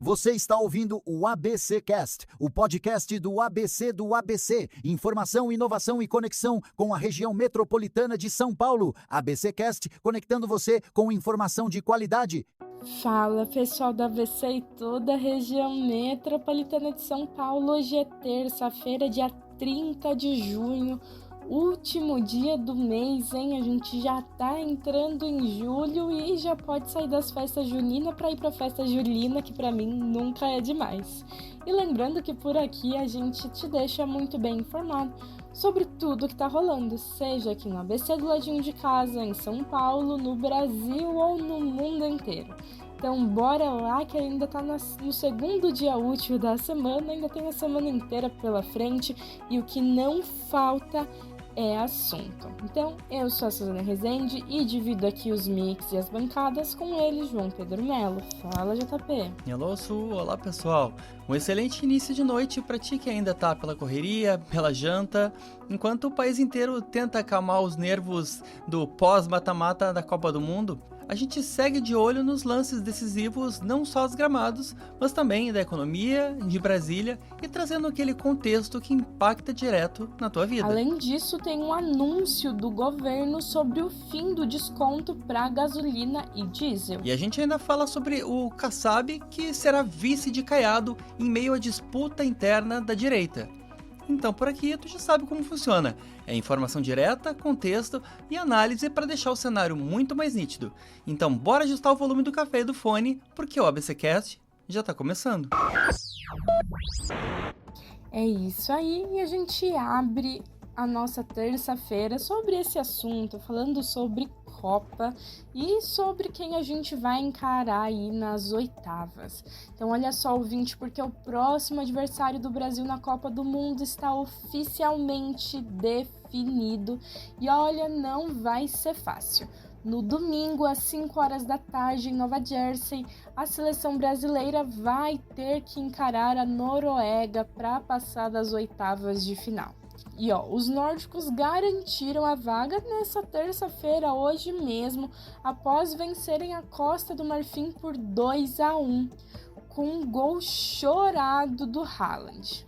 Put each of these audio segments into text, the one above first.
Você está ouvindo o ABC Cast, o podcast do ABC. Informação, inovação e conexão com a região metropolitana de São Paulo. ABC Cast, conectando você com informação de qualidade. Fala, pessoal da ABC e toda a região metropolitana de São Paulo. Hoje é terça-feira, dia 30 de junho. Último dia do mês, hein? A gente já tá entrando em julho e já pode sair das festas juninas para ir pra festa julina, que pra mim nunca é demais. E lembrando que por aqui a gente te deixa muito bem informado sobre tudo que tá rolando, seja aqui no ABC do ladinho de casa, em São Paulo, no Brasil ou no mundo inteiro. Então bora lá que ainda tá no segundo dia útil da semana, ainda tem a semana inteira pela frente e o que não falta é assunto. Então, eu sou a Suzana Rezende e divido aqui os mix e as bancadas com ele, João Pedro Melo. Fala, JP. Hello, Su. Olá, pessoal. Um excelente início de noite para ti que ainda tá pela correria, pela janta, enquanto o país inteiro tenta acalmar os nervos do pós-mata-mata da Copa do Mundo. A gente segue de olho nos lances decisivos, não só dos gramados, mas também da economia, de Brasília e trazendo aquele contexto que impacta direto na tua vida. Além disso, tem um anúncio do governo sobre o fim do desconto para gasolina e diesel. E a gente ainda fala sobre o Kassab, que será vice de Caiado em meio à disputa interna da direita. Então, por aqui, tu já sabe como funciona. É informação direta, contexto e análise para deixar o cenário muito mais nítido. Então, bora ajustar o volume do café e do fone, porque o ABCcast já tá começando. É isso aí, e a gente abre a nossa terça-feira sobre esse assunto, falando sobre Copa e sobre quem a gente vai encarar aí nas oitavas. Então olha só, ouvinte, porque o próximo adversário do Brasil na Copa do Mundo está oficialmente definido e olha, não vai ser fácil. No domingo, às 5 horas da tarde, em Nova Jersey, a seleção brasileira vai ter que encarar a Noruega para passar das oitavas de final. E os nórdicos garantiram a vaga nessa terça-feira, hoje mesmo, após vencerem a Costa do Marfim por 2-1, com um gol chorado do Haaland.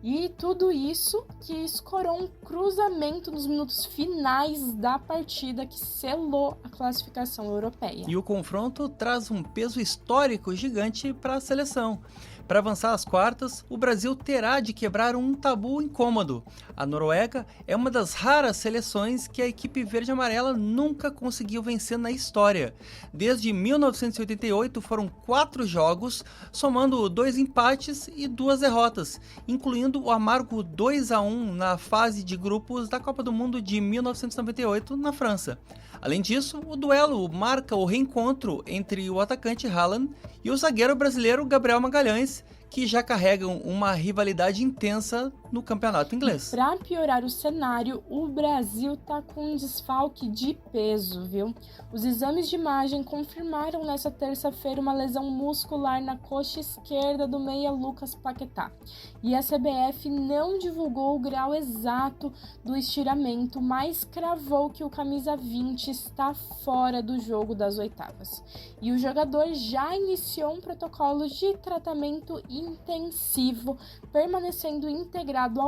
E tudo isso que escorou um cruzamento nos minutos finais da partida que selou a classificação europeia. E o confronto traz um peso histórico gigante para a seleção. Para avançar às quartas, o Brasil terá de quebrar um tabu incômodo. A Noruega é uma das raras seleções que a equipe verde-amarela nunca conseguiu vencer na história. Desde 1988 foram 4 jogos, somando 2 empates e 2 derrotas, incluindo o amargo 2-1 na fase de grupos da Copa do Mundo de 1998 na França. Além disso, o duelo marca o reencontro entre o atacante Haaland e o zagueiro brasileiro Gabriel Magalhães, que já carregam uma rivalidade intensa no campeonato inglês. Para piorar o cenário, o Brasil tá com um desfalque de peso, viu? Os exames de imagem confirmaram nessa terça-feira uma lesão muscular na coxa esquerda do meia Lucas Paquetá. E a CBF não divulgou o grau exato do estiramento, mas cravou que o camisa 20 está fora do jogo das oitavas. E o jogador já iniciou um protocolo de tratamento intensivo, permanecendo integrado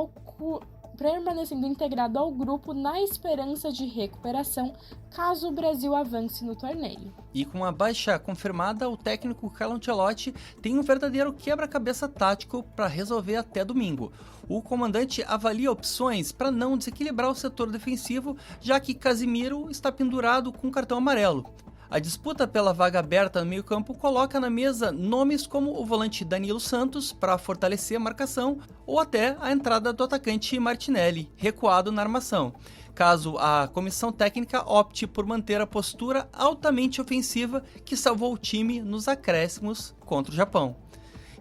ao grupo na esperança de recuperação, caso o Brasil avance no torneio. E com a baixa confirmada, o técnico Carlo Ancelotti tem um verdadeiro quebra-cabeça tático para resolver até domingo. O comandante avalia opções para não desequilibrar o setor defensivo, já que Casimiro está pendurado com cartão amarelo. A disputa pela vaga aberta no meio-campo coloca na mesa nomes como o volante Danilo Santos para fortalecer a marcação ou até a entrada do atacante Martinelli, recuado na armação, caso a comissão técnica opte por manter a postura altamente ofensiva que salvou o time nos acréscimos contra o Japão.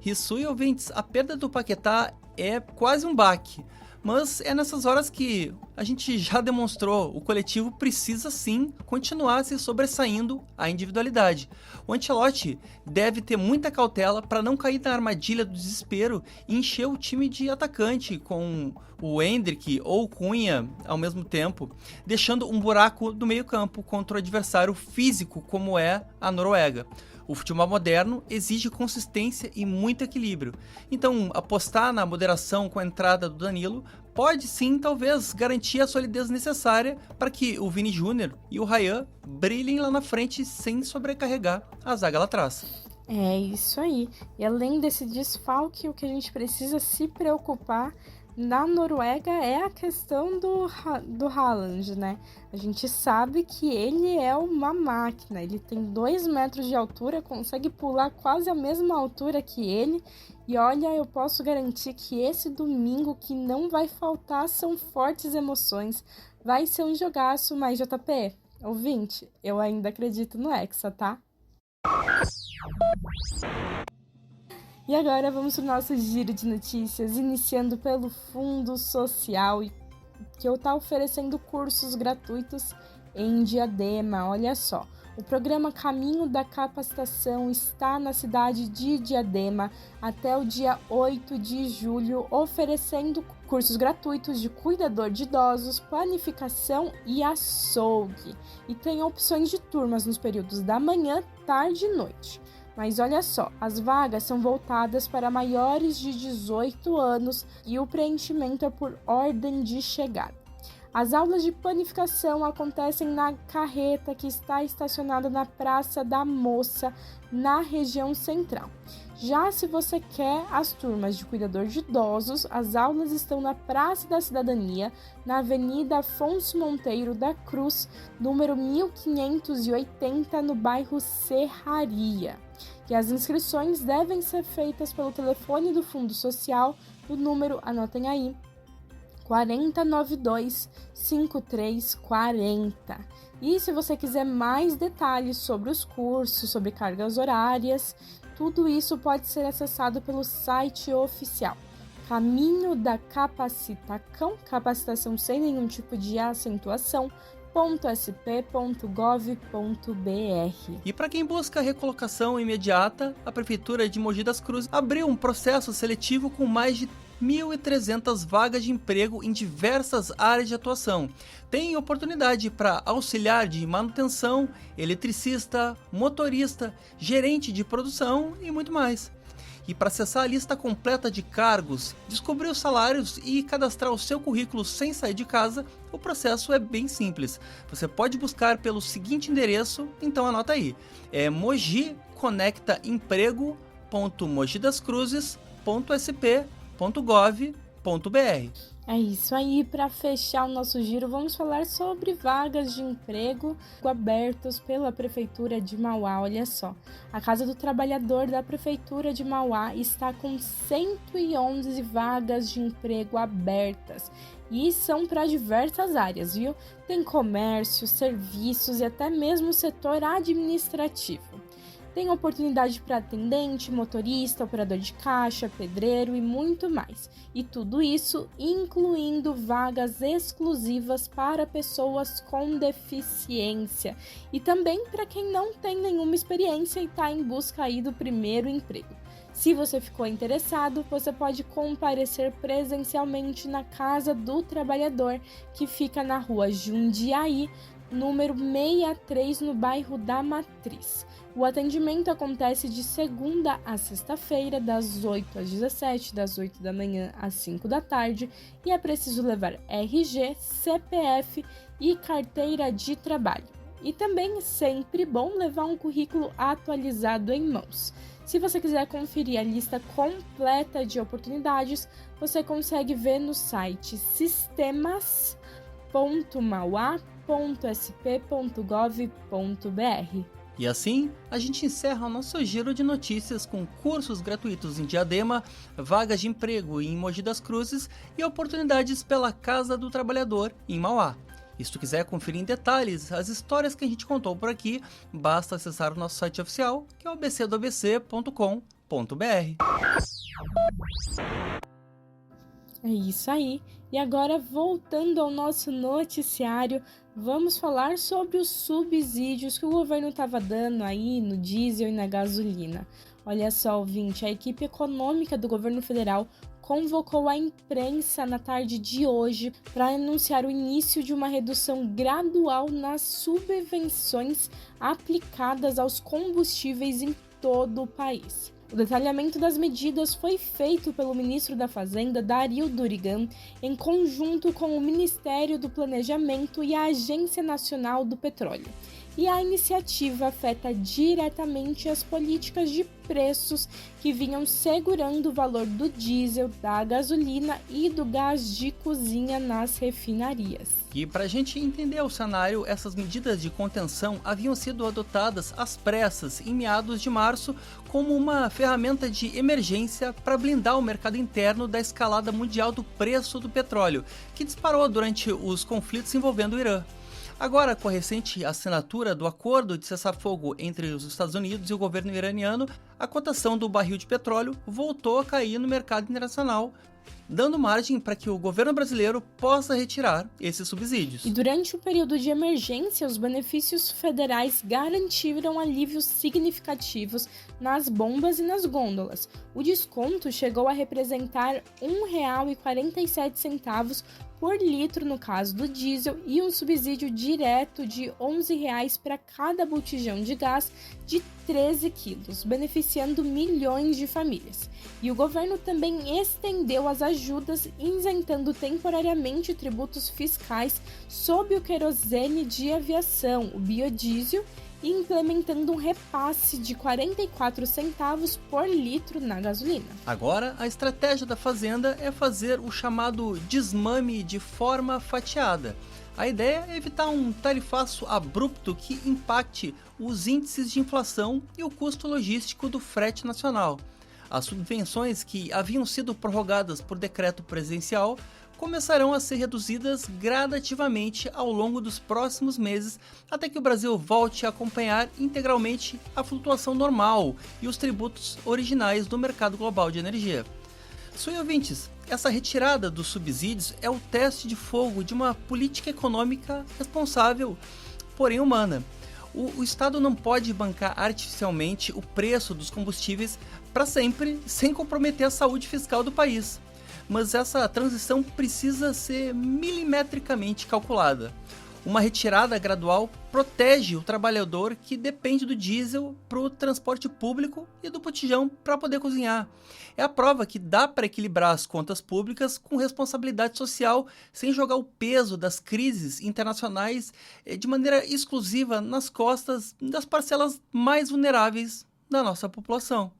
Rissu e ouvintes, a perda do Paquetá é quase um baque. Mas é nessas horas que a gente já demonstrou, o coletivo precisa sim continuar se sobressaindo a individualidade. O Ancelotti deve ter muita cautela para não cair na armadilha do desespero e encher o time de atacante com o Endrick ou o Cunha ao mesmo tempo, deixando um buraco no meio campo contra o adversário físico como é a Noruega. O futebol moderno exige consistência e muito equilíbrio. Então, apostar na moderação com a entrada do Danilo pode sim, talvez, garantir a solidez necessária para que o Vini Júnior e o Ryan brilhem lá na frente sem sobrecarregar a zaga lá atrás. É isso aí. E além desse desfalque, o que a gente precisa se preocupar na Noruega é a questão do Haaland, né? A gente sabe que ele é uma máquina, ele tem 2 metros de altura, consegue pular quase a mesma altura que ele. E olha, eu posso garantir que esse domingo que não vai faltar são fortes emoções. Vai ser um jogaço, mas JP, ouvinte, eu ainda acredito no Hexa, tá? E agora vamos para o nosso giro de notícias, iniciando pelo Fundo Social, que está oferecendo cursos gratuitos em Diadema. Olha só, o programa Caminho da Capacitação está na cidade de Diadema até o dia 8 de julho, oferecendo cursos gratuitos de cuidador de idosos, planificação e açougue. E tem opções de turmas nos períodos da manhã, tarde e noite. Mas olha só, as vagas são voltadas para maiores de 18 anos e o preenchimento é por ordem de chegada. As aulas de planificação acontecem na carreta que está estacionada na Praça da Moça, na região central. Já se você quer as turmas de cuidador de idosos, as aulas estão na Praça da Cidadania, na Avenida Afonso Monteiro da Cruz, número 1580, no bairro Serraria. E as inscrições devem ser feitas pelo telefone do Fundo Social, do número, anotem aí, 4092-5340. E se você quiser mais detalhes sobre os cursos, sobre cargas horárias, tudo isso pode ser acessado pelo site oficial Caminho da Capacitação, capacitação sem nenhum tipo de acentuação, .sp.gov.br. E para quem busca recolocação imediata, a Prefeitura de Mogi das Cruzes abriu um processo seletivo com mais de 1.300 vagas de emprego em diversas áreas de atuação. Tem oportunidade para auxiliar de manutenção, eletricista, motorista, gerente de produção e muito mais. E para acessar a lista completa de cargos, descobrir os salários e cadastrar o seu currículo sem sair de casa, o processo é bem simples. Você pode buscar pelo seguinte endereço, então anota aí, é mogiconectaemprego.mogidascruzes.sp.gov.br. É isso aí, para fechar o nosso giro, vamos falar sobre vagas de emprego abertas pela Prefeitura de Mauá. Olha só, a Casa do Trabalhador da Prefeitura de Mauá está com 111 vagas de emprego abertas e são para diversas áreas, viu? Tem comércio, serviços e até mesmo o setor administrativo. Tem oportunidade para atendente, motorista, operador de caixa, pedreiro e muito mais. E tudo isso incluindo vagas exclusivas para pessoas com deficiência. E também para quem não tem nenhuma experiência e está em busca aí do primeiro emprego. Se você ficou interessado, você pode comparecer presencialmente na Casa do Trabalhador, que fica na rua Jundiaí, número 63, no bairro da Matriz. O atendimento acontece de segunda a sexta-feira, das 8 às 17, das 8 da manhã às 5 da tarde, e é preciso levar RG, CPF e carteira de trabalho. E também é sempre bom levar um currículo atualizado em mãos. Se você quiser conferir a lista completa de oportunidades, você consegue ver no site sistemas.mauá.sp.gov.br. E assim, a gente encerra o nosso giro de notícias com cursos gratuitos em Diadema, vagas de emprego em Mogi das Cruzes e oportunidades pela Casa do Trabalhador em Mauá. E se tu quiser conferir em detalhes as histórias que a gente contou por aqui, basta acessar o nosso site oficial, que é o abcdoabc.com.br. É isso aí. E agora, voltando ao nosso noticiário, vamos falar sobre os subsídios que o governo estava dando aí no diesel e na gasolina. Olha só, ouvinte, a equipe econômica do governo federal convocou a imprensa na tarde de hoje para anunciar o início de uma redução gradual nas subvenções aplicadas aos combustíveis em todo o país. O detalhamento das medidas foi feito pelo ministro da Fazenda, Dario Durigan, em conjunto com o Ministério do Planejamento e a Agência Nacional do Petróleo. E a iniciativa afeta diretamente as políticas de preços que vinham segurando o valor do diesel, da gasolina e do gás de cozinha nas refinarias. E para a gente entender o cenário, essas medidas de contenção haviam sido adotadas às pressas em meados de março como uma ferramenta de emergência para blindar o mercado interno da escalada mundial do preço do petróleo, que disparou durante os conflitos envolvendo o Irã. Agora, com a recente assinatura do acordo de cessar-fogo entre os Estados Unidos e o governo iraniano, a cotação do barril de petróleo voltou a cair no mercado internacional, dando margem para que o governo brasileiro possa retirar esses subsídios. E durante o período de emergência, os benefícios federais garantiram alívios significativos nas bombas e nas gôndolas. O desconto chegou a representar R$ 1,47 por litro no caso do diesel e um subsídio direto de R$ 11,00 para cada botijão de gás de 13 quilos, beneficiando milhões de famílias. E o governo também estendeu as ajudas, isentando temporariamente tributos fiscais sobre o querosene de aviação, o biodiesel, e implementando um repasse de 44 centavos por litro na gasolina. Agora, a estratégia da Fazenda é fazer o chamado desmame de forma fatiada. A ideia é evitar um tarifaço abrupto que impacte os índices de inflação e o custo logístico do frete nacional. As subvenções que haviam sido prorrogadas por decreto presidencial começarão a ser reduzidas gradativamente ao longo dos próximos meses, até que o Brasil volte a acompanhar integralmente a flutuação normal e os tributos originais do mercado global de energia. Senhores ouvintes, essa retirada dos subsídios é o teste de fogo de uma política econômica responsável, porém humana. O Estado não pode bancar artificialmente o preço dos combustíveis para sempre, sem comprometer a saúde fiscal do país. Mas essa transição precisa ser milimetricamente calculada. Uma retirada gradual protege o trabalhador que depende do diesel para o transporte público e do botijão para poder cozinhar. É a prova que dá para equilibrar as contas públicas com responsabilidade social sem jogar o peso das crises internacionais de maneira exclusiva nas costas das parcelas mais vulneráveis da nossa população.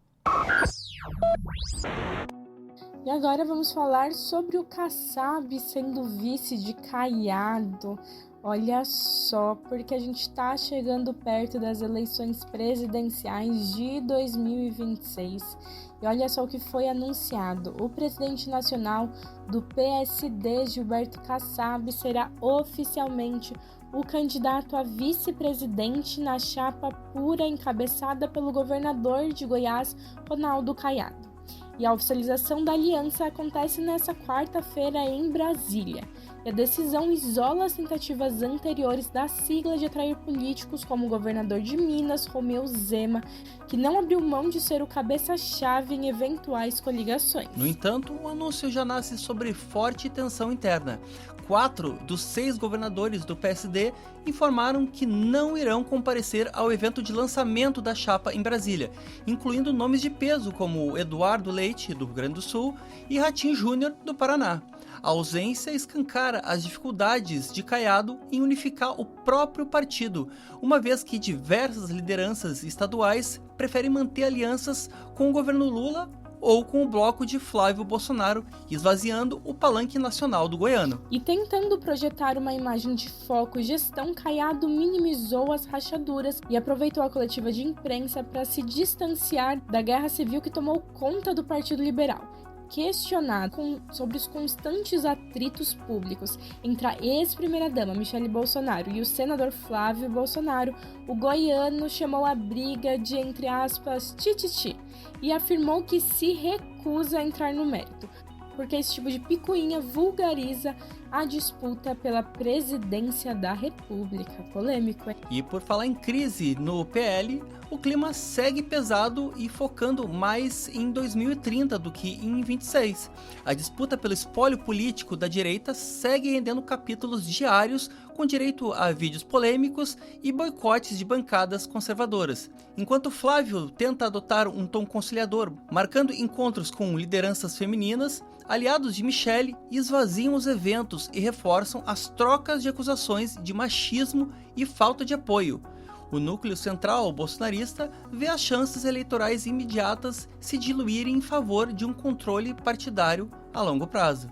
E agora vamos falar sobre o Kassab sendo vice de Caiado. Olha só, porque a gente está chegando perto das eleições presidenciais de 2026. E olha só o que foi anunciado. O presidente nacional do PSD, Gilberto Kassab, será oficialmente o candidato a vice-presidente na chapa pura encabeçada pelo governador de Goiás, Ronaldo Caiado. E a oficialização da aliança acontece nesta quarta-feira em Brasília. E a decisão isola as tentativas anteriores da sigla de atrair políticos como o governador de Minas, Romeu Zema, que não abriu mão de ser o cabeça-chave em eventuais coligações. No entanto, o anúncio já nasce sobre forte tensão interna. 4 dos 6 governadores do PSD informaram que não irão comparecer ao evento de lançamento da chapa em Brasília, incluindo nomes de peso como Eduardo Leite, do Rio Grande do Sul, e Ratinho Júnior, do Paraná. A ausência escancara as dificuldades de Caiado em unificar o próprio partido, uma vez que diversas lideranças estaduais preferem manter alianças com o governo Lula ou com o bloco de Flávio Bolsonaro, esvaziando o palanque nacional do goiano. E tentando projetar uma imagem de foco e gestão, Caiado minimizou as rachaduras e aproveitou a coletiva de imprensa para se distanciar da guerra civil que tomou conta do Partido Liberal. Questionado sobre os constantes atritos públicos entre a ex-primeira-dama Michele Bolsonaro e o senador Flávio Bolsonaro, o goiano chamou a briga de, entre aspas, tititi, e afirmou que se recusa a entrar no mérito, porque esse tipo de picuinha vulgariza a disputa pela presidência da República. Polêmico, hein? E por falar em crise no PL, o clima segue pesado e focando mais em 2030 do que em 26. A disputa pelo espólio político da direita segue rendendo capítulos diários com direito a vídeos polêmicos e boicotes de bancadas conservadoras. Enquanto Flávio tenta adotar um tom conciliador, marcando encontros com lideranças femininas, aliados de Michele esvaziam os eventos e reforçam as trocas de acusações de machismo e falta de apoio. O núcleo central bolsonarista vê as chances eleitorais imediatas se diluírem em favor de um controle partidário a longo prazo.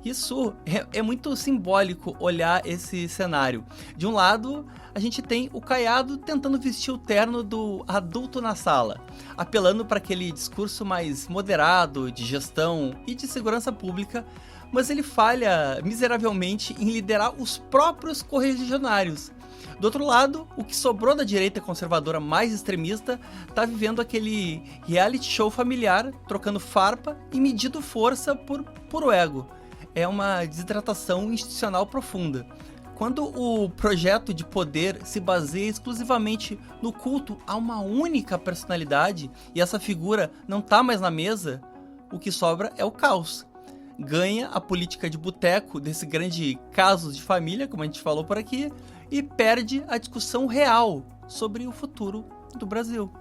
Isso é muito simbólico olhar esse cenário. De um lado, a gente tem o Caiado tentando vestir o terno do adulto na sala, apelando para aquele discurso mais moderado de gestão e de segurança pública, mas ele falha miseravelmente em liderar os próprios correligionários. Do outro lado, o que sobrou da direita conservadora mais extremista está vivendo aquele reality show familiar, trocando farpa e medindo força por puro ego. É uma desidratação institucional profunda. Quando o projeto de poder se baseia exclusivamente no culto a uma única personalidade e essa figura não está mais na mesa, o que sobra é o caos. Ganha a política de boteco desse grande casos de família, como a gente falou por aqui, e perde a discussão real sobre o futuro do Brasil.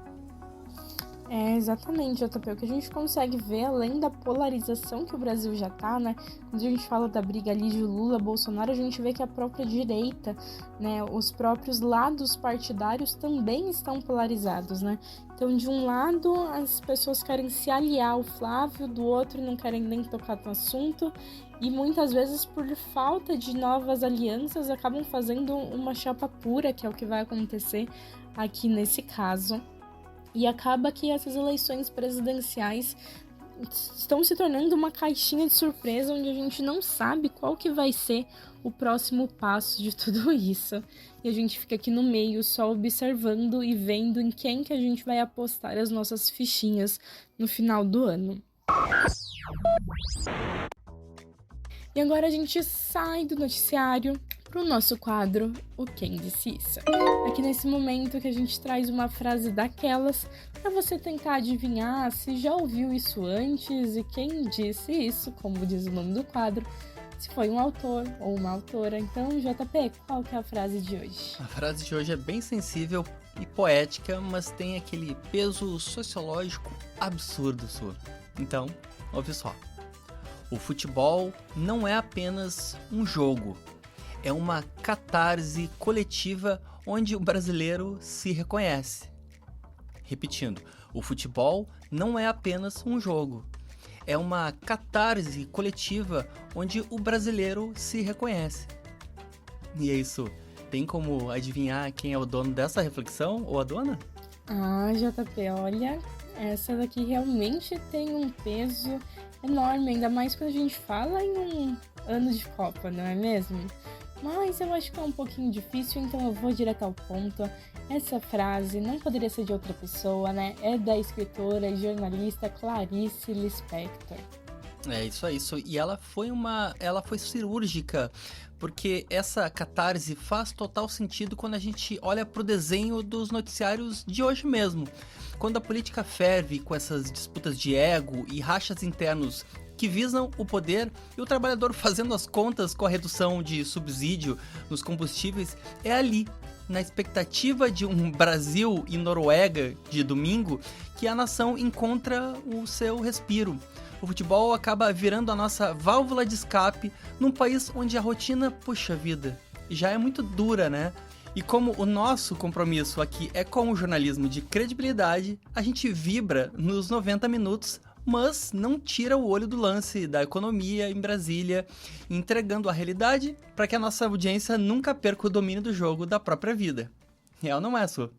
É, exatamente, JP. O que a gente consegue ver, além da polarização que o Brasil já tá, né? Quando a gente fala da briga ali de Lula, Bolsonaro, a gente vê que a própria direita, né? Os próprios lados partidários também estão polarizados, né? Então, de um lado, as pessoas querem se aliar ao Flávio, do outro não querem nem tocar no assunto. E muitas vezes, por falta de novas alianças, acabam fazendo uma chapa pura, que é o que vai acontecer aqui nesse caso. E acaba que essas eleições presidenciais estão se tornando uma caixinha de surpresa onde a gente não sabe qual que vai ser o próximo passo de tudo isso. E a gente fica aqui no meio só observando e vendo em quem que a gente vai apostar as nossas fichinhas no final do ano. E agora a gente sai do noticiário para o nosso quadro O Quem Disse Isso. Aqui nesse momento que a gente traz uma frase daquelas para você tentar adivinhar se já ouviu isso antes e quem disse isso, como diz o nome do quadro, se foi um autor ou uma autora. Então, JP, qual que é a frase de hoje? A frase de hoje é bem sensível e poética, mas tem aquele peso sociológico absurdo sua. Então, ouve só. O futebol não é apenas um jogo. É uma catarse coletiva onde o brasileiro se reconhece. Repetindo, o futebol não é apenas um jogo. É uma catarse coletiva onde o brasileiro se reconhece. E é isso. Tem como adivinhar quem é o dono dessa reflexão ou a dona? Ah, JP, olha, essa daqui realmente tem um peso enorme, ainda mais quando a gente fala em um ano de Copa, não é mesmo? Mas eu acho que é um pouquinho difícil, então eu vou direto ao ponto. Essa frase não poderia ser de outra pessoa, né? É da escritora e jornalista Clarice Lispector. É isso. E ela foi cirúrgica, porque essa catarse faz total sentido quando a gente olha pro desenho dos noticiários de hoje mesmo. Quando a política ferve com essas disputas de ego e rachas internos que visam o poder e o trabalhador fazendo as contas com a redução de subsídio nos combustíveis, é ali, na expectativa de um Brasil e Noruega de domingo, que a nação encontra o seu respiro. O futebol acaba virando a nossa válvula de escape num país onde a rotina, puxa vida, já é muito dura, né? E como o nosso compromisso aqui é com o jornalismo de credibilidade, a gente vibra nos 90 minutos, mas não tira o olho do lance da economia em Brasília, entregando a realidade para que a nossa audiência nunca perca o domínio do jogo da própria vida. Real não é, Su?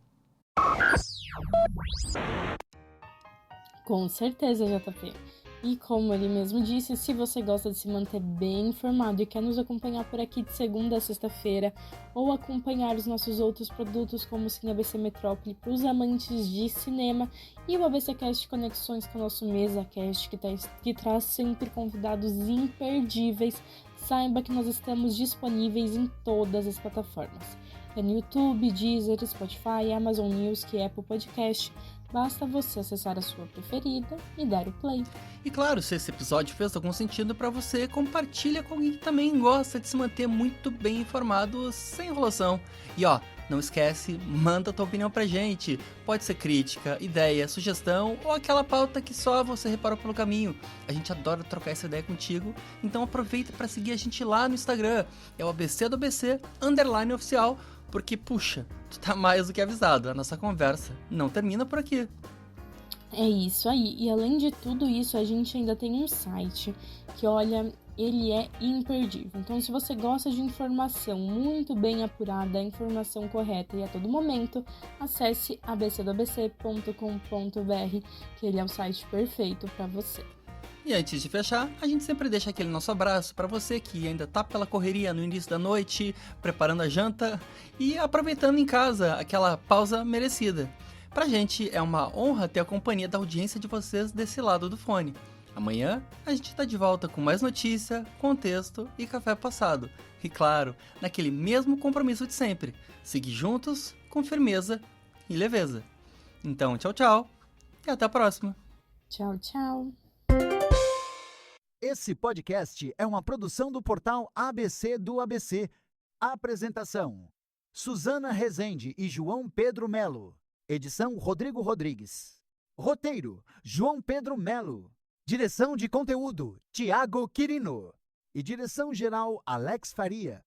Com certeza, JP. E como ele mesmo disse, se você gosta de se manter bem informado e quer nos acompanhar por aqui de segunda a sexta-feira, ou acompanhar os nossos outros produtos como o Cine ABC Metrópole para os amantes de cinema, e o ABC Cast Conexões, que é o nosso MesaCast, que traz sempre convidados imperdíveis, saiba que nós estamos disponíveis em todas as plataformas. É no YouTube, Deezer, Spotify, Amazon Music e Apple Podcast. Basta você acessar a sua preferida e dar o play. E claro, se esse episódio fez algum sentido para você, compartilha com alguém que também gosta de se manter muito bem informado, sem enrolação. E ó, não esquece, manda tua opinião pra gente. Pode ser crítica, ideia, sugestão ou aquela pauta que só você reparou pelo caminho. A gente adora trocar essa ideia contigo, então aproveita para seguir a gente lá no Instagram. É o ABC do ABC, _oficial, porque, puxa, tu tá mais do que avisado, a nossa conversa não termina por aqui. É isso aí, e além de tudo isso, a gente ainda tem um site que, olha, ele é imperdível. Então, se você gosta de informação muito bem apurada, informação correta e a todo momento, acesse abcdoabc.com.br, que ele é o site perfeito para você. E antes de fechar, a gente sempre deixa aquele nosso abraço para você que ainda tá pela correria no início da noite, preparando a janta e aproveitando em casa aquela pausa merecida. Pra gente é uma honra ter a companhia da audiência de vocês desse lado do fone. Amanhã a gente tá de volta com mais notícia, contexto e café passado. E claro, naquele mesmo compromisso de sempre, seguir juntos com firmeza e leveza. Então, tchau, tchau e até a próxima. Tchau, tchau. Esse podcast é uma produção do portal ABC do ABC. Apresentação: Suzana Rezende e João Pedro Melo. Edição: Rodrigo Rodrigues. Roteiro: João Pedro Melo. Direção de conteúdo: Tiago Quirino. E direção geral: Alex Faria.